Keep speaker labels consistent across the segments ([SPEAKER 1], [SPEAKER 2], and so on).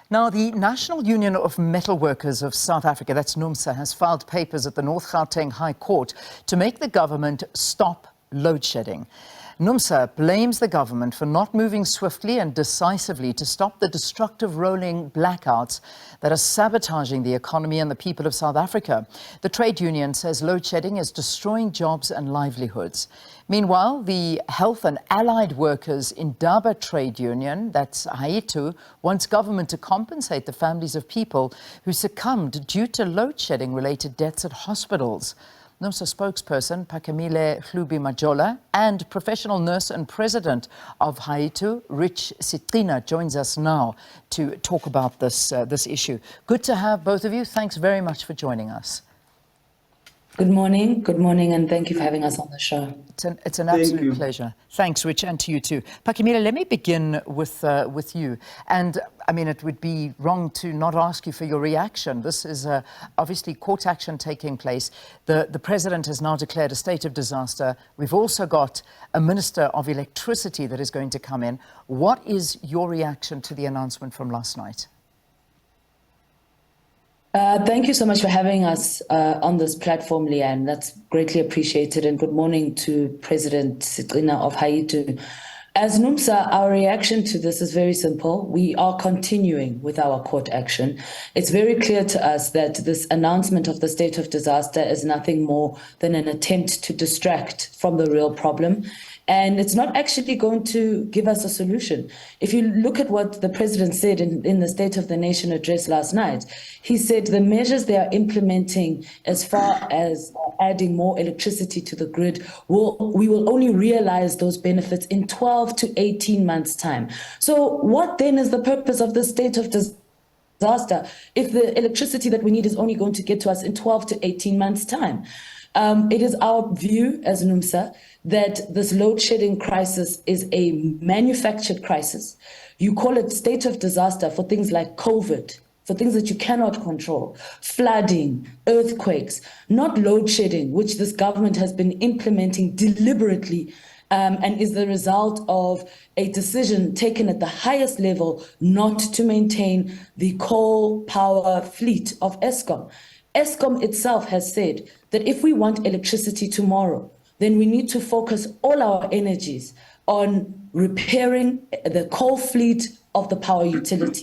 [SPEAKER 1] Now, the National Union of Metalworkers of South Africa, that's Numsa, has filed papers at the North Gauteng High Court to make the government stop load shedding. Numsa blames the government for not moving swiftly and decisively to stop the destructive rolling blackouts that are sabotaging the economy and the people of South Africa. The trade union says load shedding is destroying jobs and livelihoods. Meanwhile, the Health and Allied Workers Indaba trade union, that's HAITU, wants government to compensate the families of people who succumbed due to load shedding-related deaths at hospitals. Numsa spokesperson Phakamile Hlubi-Majola and professional nurse and president of HAITU, Sicina, joins us now to talk about this issue. Good to have both of you. Thanks very much for joining us.
[SPEAKER 2] Good morning, and thank you for having us on the show.
[SPEAKER 1] It's an absolute pleasure. Thanks, Rich, and to you too. Phakamile, let me begin with you. And I mean, it would be wrong to not ask you for your reaction. This is obviously court action taking place. The president has now declared a state of disaster. We've also got a minister of electricity that is going to come in. What is your reaction to the announcement from last night?
[SPEAKER 2] Thank you so much for having us on this platform, Leanne. That's greatly appreciated. And good morning to President Sicina of HAITU. As Numsa, our reaction to this is very simple. We are continuing with our court action. It's very clear to us that this announcement of the state of disaster is nothing more than an attempt to distract from the real problem. And it's not actually going to give us a solution. If you look at what the president said in the State of the Nation address last night, he said the measures they are implementing as far as adding more electricity to the grid, we will only realize those benefits in 12 to 18 months' time. So what then is the purpose of the state of disaster if the electricity that we need is only going to get to us in 12 to 18 months' time? It is our view as Numsa that this load shedding crisis is a manufactured crisis. You call it state of disaster for things like COVID, for things that you cannot control, flooding, earthquakes, not load shedding, which this government has been implementing deliberately and is the result of a decision taken at the highest level not to maintain the coal power fleet of Eskom. Eskom itself has said that if we want electricity tomorrow, then we need to focus all our energies on repairing the coal fleet of the power utility.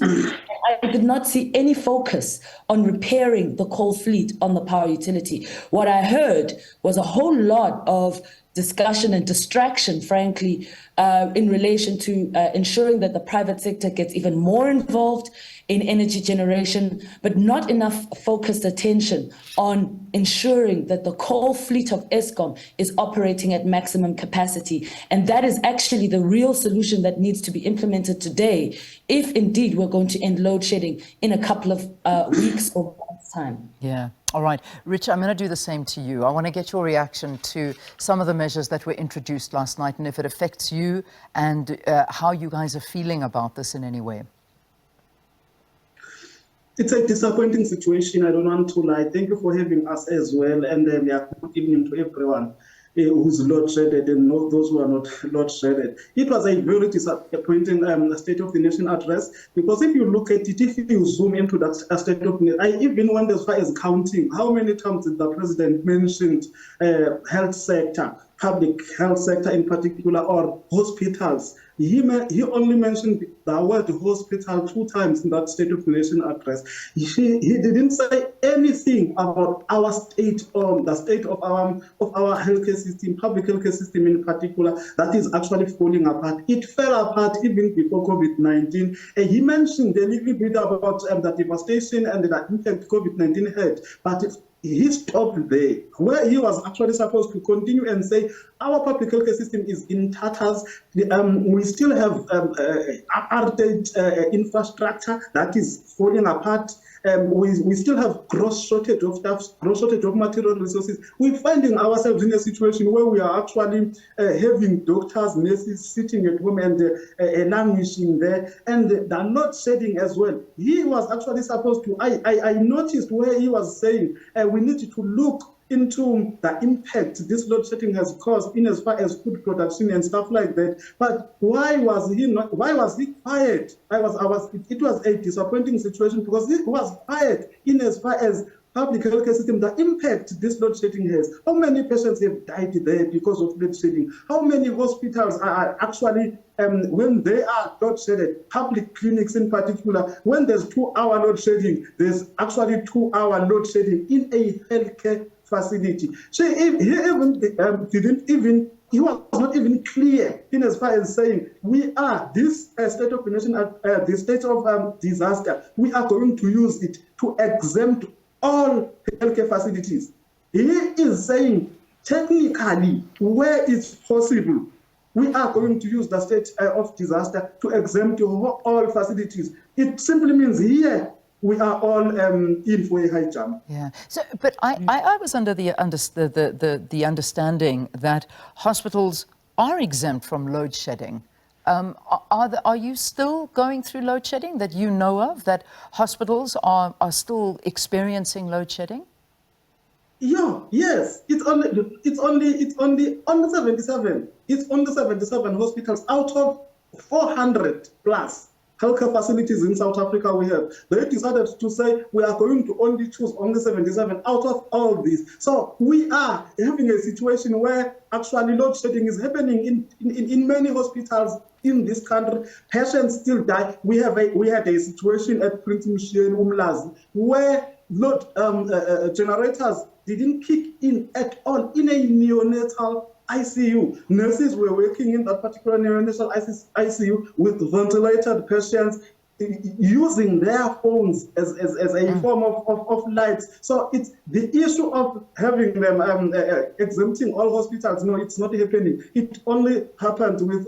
[SPEAKER 2] I did not see any focus on repairing the coal fleet on the power utility. What I heard was a whole lot of discussion and distraction, frankly, in relation to ensuring that the private sector gets even more involved in energy generation, but not enough focused attention on ensuring that the coal fleet of Eskom is operating at maximum capacity. And that is actually the real solution that needs to be implemented today, if indeed we're going to end load shedding in a couple of weeks or months' time.
[SPEAKER 1] Yeah. All right. Rich, I'm going to do the same to you. I want to get your reaction to some of the measures that were introduced last night and if it affects you and how you guys are feeling about this in any way.
[SPEAKER 3] It's a disappointing situation. I don't want to lie. Thank you for having us as well. And good evening to everyone who's load-shedded and those who are not load-shedded. It was a very disappointing State of the Nation address, because if you look at it, if you zoom into that State of the Nation, I even went as far as counting how many times did the president mentioned health sector, public health sector in particular, or hospitals. He only mentioned the word hospital 2 times in that State of the Nation address. He didn't say anything about our state or the state of our healthcare system, public healthcare system in particular, that is actually falling apart. It fell apart even before COVID-19. He mentioned a little bit about the devastation and the impact COVID-19 had, but he stopped there, where he was actually supposed to continue and say our public healthcare system is in tatters. We still have apartheid infrastructure that is falling apart. We still have gross shortage of staff, gross shortage of material resources. We're finding ourselves in a situation where we are actually having doctors, nurses sitting at home and languishing there, and they're not shedding as well. He was actually supposed to, I noticed where he was saying we need to look into the impact this load shedding has caused in as far as food production and stuff like that. But why was he quiet? It was a disappointing situation because he was quiet in as far as public healthcare system, the impact this load shedding has. How many patients have died there because of load shedding? How many hospitals are actually, when they are load shedded, public clinics in particular, when there's 2-hour load shedding, there's actually 2-hour load shedding in a healthcare facility. So he was not even clear in as far as saying, we are this state of the nation, the state of disaster, we are going to use it to exempt all healthcare facilities. He is saying, technically, where it's possible, we are going to use the state of disaster to exempt all facilities. It simply means here we are all in for a high jump.
[SPEAKER 1] Yeah. So, but I was under the understanding that hospitals are exempt from load shedding. Are you still going through load shedding that you know of, that hospitals are still experiencing load shedding?
[SPEAKER 3] Yeah, yes. It's only on the 77. It's on the 77 hospitals out of 400 plus healthcare facilities in South Africa we have. They decided to say we are going to only choose only 77 out of all these. So we are having a situation where actually load shedding is happening in many hospitals in this country. Patients still die. We had a situation at Prince Mshini Umlazi where load generators didn't kick in at all in a neonatal ICU. Nurses were working in that particular neonatal ICU with ventilated patients, using their phones as a form of lights. So it's the issue of having them exempting all hospitals. No, it's not happening. It only happened with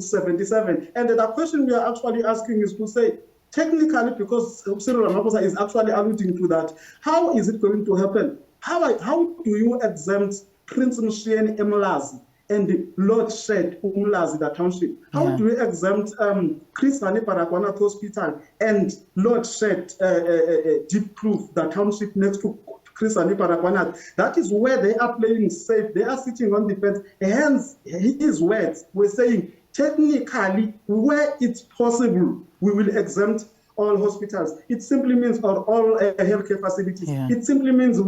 [SPEAKER 3] 77. And the question we are actually asking is to say, technically, because Cyril Ramaphosa is actually alluding to that, how is it going to happen? How do you exempt Prince Mshini Umlazi and load shed Umlazi, the township? How do we exempt Chris Hani Baragwanath Hospital and load shed Deep Proof, the township next to Chris Hani Baragwanath? That is where they are playing safe. They are sitting on the fence. Hence, his words were saying, technically, where it's possible, we will exempt all hospitals. It simply means all healthcare facilities.
[SPEAKER 1] Yeah.
[SPEAKER 3] It simply means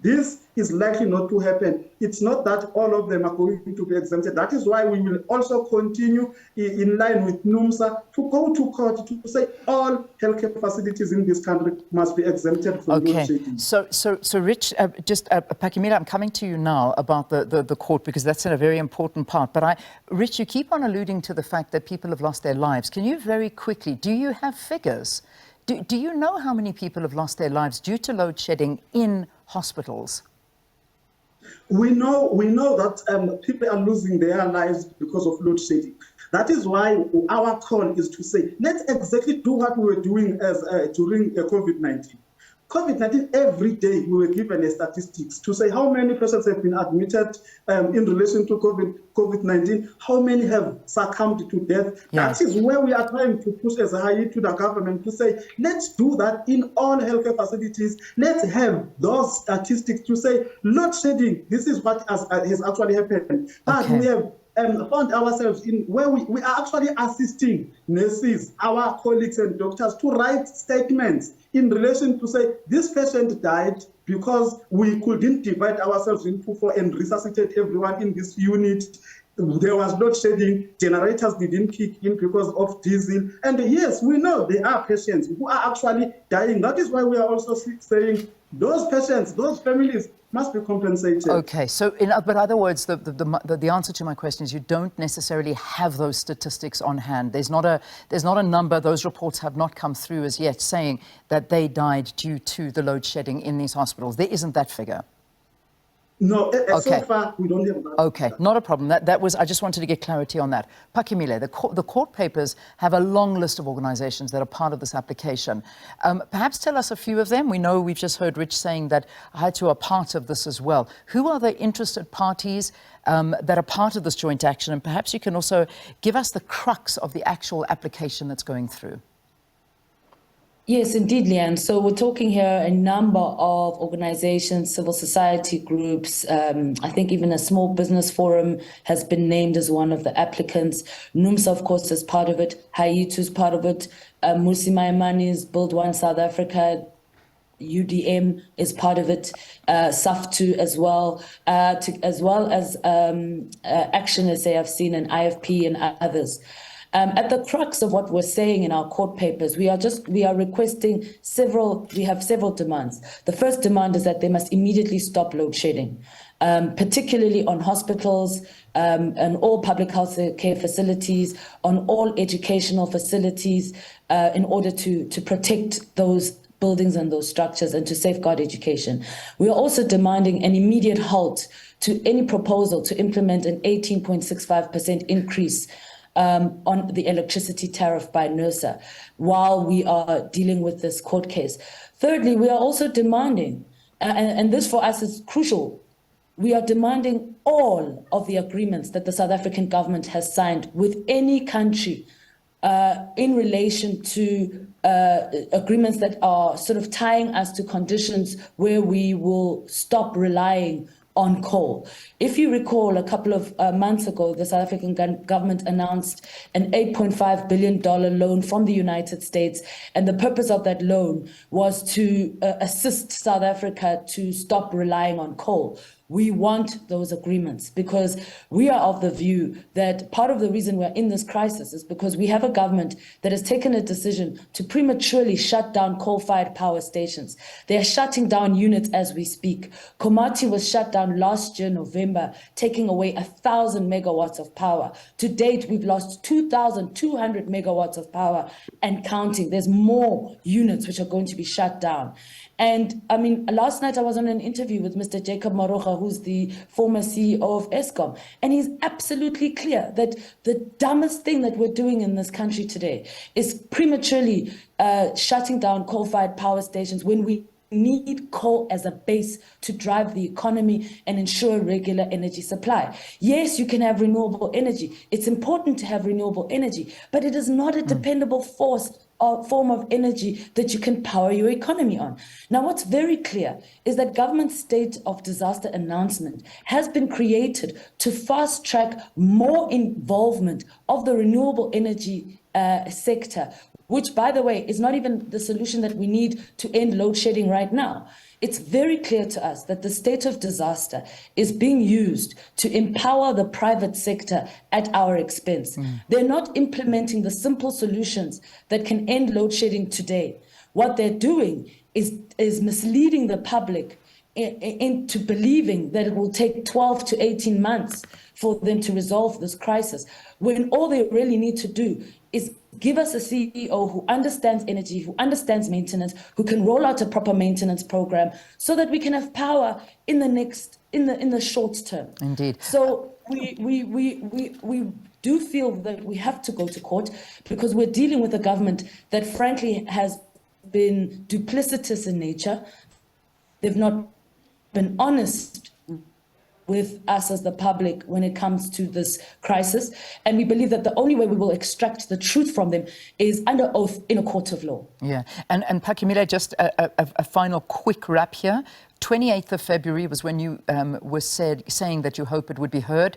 [SPEAKER 3] this is likely not to happen. It's not that all of them are going to be exempted. That is why we will also continue in line with Numsa to go to court to say all healthcare facilities in this country must be exempted from load shedding.
[SPEAKER 1] So Rich, Phakamile, I'm coming to you now about the court because that's a very important part. But Rich, you keep on alluding to the fact that people have lost their lives. Can you very quickly, do you have figures? Do you know how many people have lost their lives due to load shedding in hospitals?
[SPEAKER 3] We know that people are losing their lives because of load shedding. That is why our call is to say, let's exactly do what we were doing during COVID-19. COVID-19, every day we were given a statistics to say how many persons have been admitted in relation to COVID-19, how many have succumbed to death. Yes. That is where we are trying to push as a HAITU to the government to say, let's do that in all healthcare facilities. Let's have those statistics to say, load shedding, this is what has actually happened. But we have found ourselves in where we are actually assisting nurses, our colleagues and doctors to write statements in relation to say this patient died because we couldn't divide ourselves into 4 and resuscitate everyone in this unit. There was load shedding, generators didn't kick in because of diesel. And yes, we know there are patients who are actually dying. That is why we are also saying those patients, those families must be compensated.
[SPEAKER 1] Okay, so in other words, the answer to my question is you don't necessarily have those statistics on hand. There's not a number. Those reports have not come through as yet saying that they died due to the load shedding in these hospitals. There isn't that figure.
[SPEAKER 3] No, so far we don't have that.
[SPEAKER 1] Okay, not a problem. That was, I just wanted to get clarity on that. Phakamile, the court papers have a long list of organizations that are part of this application. Perhaps tell us a few of them. We know we've just heard Rich saying that HAITU are part of this as well. Who are the interested parties that are part of this joint action? And perhaps you can also give us the crux of the actual application that's going through.
[SPEAKER 2] Yes, indeed, Leanne. So we're talking here a number of organizations, civil society groups. I think even a small business forum has been named as one of the applicants. Numsa, of course, is part of it. HAITU is part of it. Musi Maimani's Build One South Africa, UDM is part of it, SAFTU as well, as well as Action SA I've seen, and IFP and others. At the crux of what we're saying in our court papers, we are requesting we have several demands. The first demand is that they must immediately stop load shedding, particularly on hospitals, and all public health care facilities, on all educational facilities, in order to protect those buildings and those structures and to safeguard education. We are also demanding an immediate halt to any proposal to implement an 18.65% increase on the electricity tariff by NERSA while we are dealing with this court case. Thirdly, we are also demanding, and this for us is crucial, we are demanding all of the agreements that the South African government has signed with any country in relation to agreements that are sort of tying us to conditions where we will stop relying on coal. If you recall, a couple of months ago, the South African government announced an $8.5 billion loan from the United States. And the purpose of that loan was to assist South Africa to stop relying on coal. We want those agreements because we are of the view that part of the reason we're in this crisis is because we have a government that has taken a decision to prematurely shut down coal-fired power stations. They are shutting down units as we speak. Komati was shut down last year, November, taking away 1,000 megawatts of power. To date, we've lost 2,200 megawatts of power and counting. There's more units which are going to be shut down. And I mean, last night I was on an interview with Mr. Jacob Maroga, who's the former CEO of Eskom, and he's absolutely clear that the dumbest thing that we're doing in this country today is prematurely shutting down coal-fired power stations when we need coal as a base to drive the economy and ensure regular energy supply. Yes, you can have renewable energy. It's important to have renewable energy, but it is not a dependable form of energy that you can power your economy on. Now, what's very clear is that government state of disaster announcement has been created to fast track more involvement of the renewable energy sector, which, by the way, is not even the solution that we need to end load shedding right now. It's very clear to us that the state of disaster is being used to empower the private sector at our expense. They're not implementing the simple solutions that can end load shedding today. What they're doing is misleading the public into believing that it will take 12 to 18 months for them to resolve this crisis, when all they really need to do is give us a CEO who understands energy, who understands maintenance, who can roll out a proper maintenance program so that we can have power in the short term.
[SPEAKER 1] Indeed.
[SPEAKER 2] So we do feel that we have to go to court because we're dealing with a government that frankly has been duplicitous in nature. They've not been honest with us as the public when it comes to this crisis. And we believe that the only way we will extract the truth from them is under oath in a court of law.
[SPEAKER 1] Yeah. And Phakamile, just a final quick wrap here. 28th of February was when you were saying that you hope it would be heard.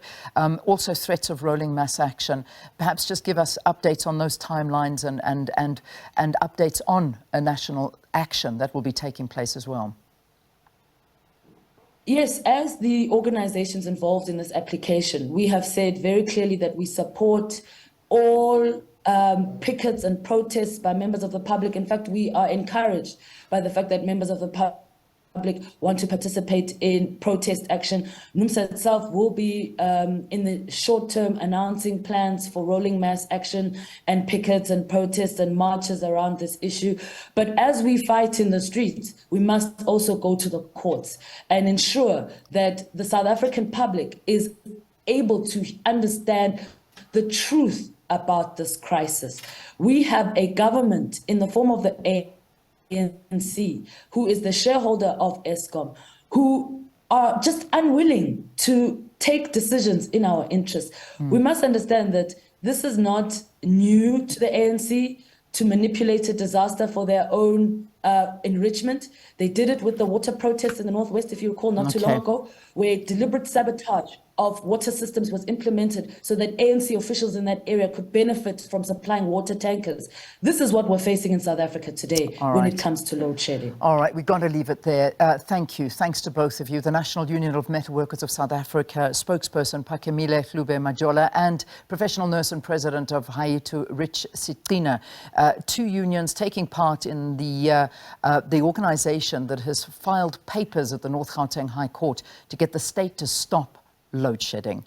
[SPEAKER 1] Also threats of rolling mass action. Perhaps just give us updates on those timelines and updates on a national action that will be taking place as well.
[SPEAKER 2] Yes, as the organizations involved in this application, we have said very clearly that we support all pickets and protests by members of the public. In fact, we are encouraged by the fact that members of the public want to participate in protest action. Numsa itself will be in the short term announcing plans for rolling mass action and pickets and protests and marches around this issue. But as we fight in the streets, we must also go to the courts and ensure that the South African public is able to understand the truth about this crisis. We have a government in the form of the ANC, who is the shareholder of Eskom, who are just unwilling to take decisions in our interest. We must understand that this is not new to the ANC. to manipulate a disaster for their own enrichment. They did it with the water protests in the Northwest, if you recall, not too long ago, where deliberate sabotage of water systems was implemented so that ANC officials in that area could benefit from supplying water tankers. This is what we're facing in South Africa today when it comes to load shedding.
[SPEAKER 1] All right, we've got to leave it there. Thank you. Thanks to both of you. The National Union of Metalworkers of South Africa spokesperson Phakamile Hlubi-Majola and professional nurse and president of HAITU, Sicina. Two unions taking part in the organisation that has filed papers at the North Gauteng High Court to get the state to stop load shedding.